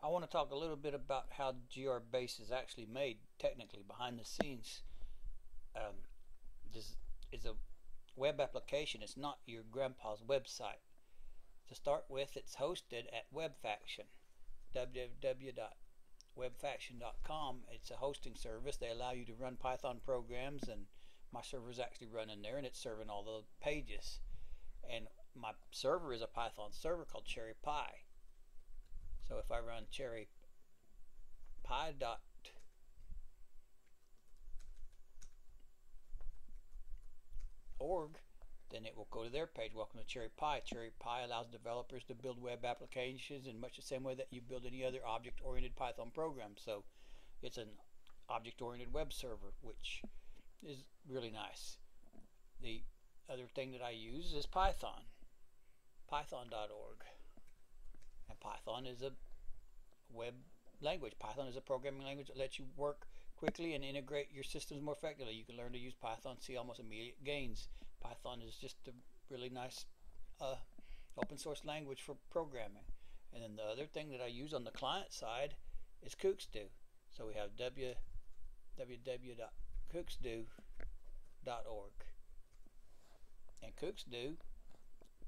I want to talk a little bit about how grBase is actually made technically behind the scenes. This is a web application. It's not your grandpa's website. To start with, it's hosted at WebFaction, www.webfaction.com. It's a hosting service. They allow you to run Python programs, and my server is actually running there, and it's serving all the pages. And my server is a Python server called CherryPy. So if I run CherryPy.org, then it will go to their page. Welcome to CherryPy. CherryPy allows developers to build web applications in much the same way that you build any other object-oriented Python program. So it's an object-oriented web server, which is really nice. The other thing that I use is Python, python.org. And Python is a web language. Python is a programming language that lets you work quickly and integrate your systems more effectively. You can learn to use Python, see almost immediate gains. Python is just a really nice open source language for programming. And then the other thing that I use on the client side is KooksDo. So we have www.kooksdo.org. And KooksDo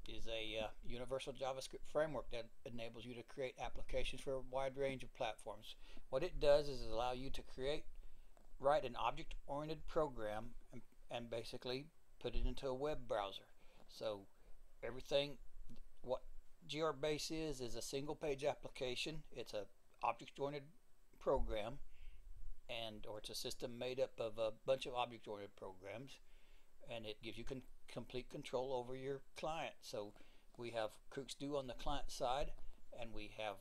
is a universal JavaScript framework that enables you to create applications for a wide range of platforms. What it does is allow you to write an object-oriented program and basically put it into a web browser. So everything, what grBase is a single-page application. It's a object-oriented program, or it's a system made up of a bunch of object-oriented programs, and it gives you complete control over your client. So we have KooksDo on the client side, and we have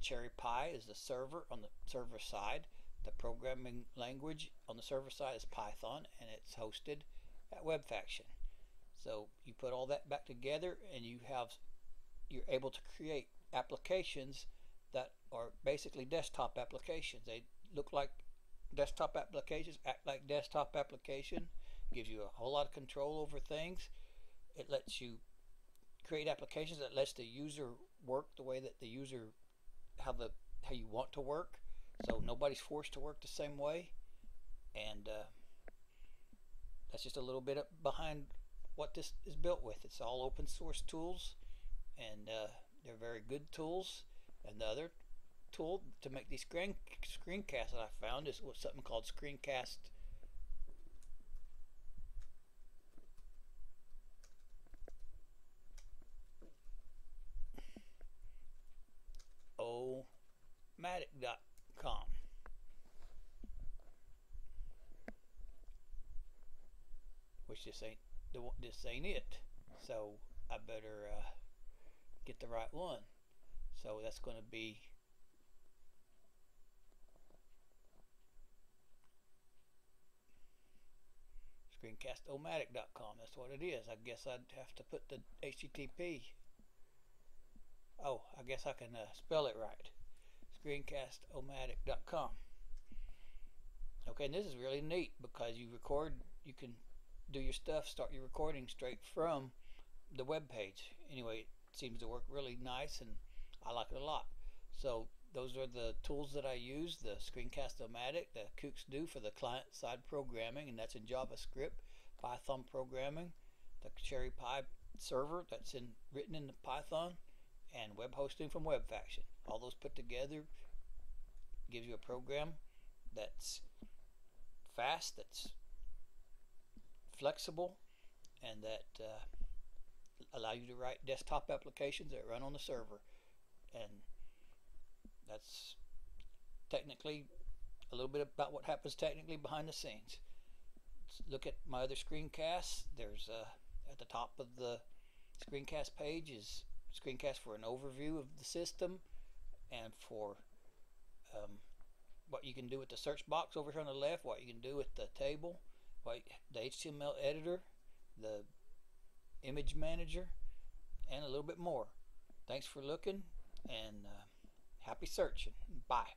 CherryPy is the server on the server side. The programming language on the server side is Python, and it's hosted at WebFaction. So you put all that back together, and you're able to create applications that are basically desktop applications. They look like desktop applications, act like desktop application, gives you a whole lot of control over things. It lets you create applications that lets the user work the way that the user how you want to work. So nobody's forced to work the same way. And that's just a little bit behind what this is built with. It's all open source tools, and they're very good tools. And the other tool to make these screencasts that I found is something called Screencast omatic.com. Which this ain't it. So I better get the right one. So that's going to be screencastomatic.com. That's what it is. I guess I'd have to put the HTTP. Oh, I guess I can spell it right. Screencastomatic.com. Okay, and this is really neat because you can do your stuff, start your recording straight from the web page. Anyway, it seems to work really nice, and I like it a lot. So those are the tools that I use: the Screencast-O-Matic, the KooksDo for the client-side programming, and that's in JavaScript, Python programming, the CherryPy server that's written in Python, and web hosting from WebFaction. All those put together gives you a program that's fast, that's flexible, and that allow you to write desktop applications that run on the server. And that's technically a little bit about what happens technically behind the scenes. Let's look at my other screencasts. There's at the top of the screencast page is screencast for an overview of the system, and for what you can do with the search box over here on the left, what you can do with the table, the HTML editor, the image manager, and a little bit more. Thanks for looking, and happy searching. Bye.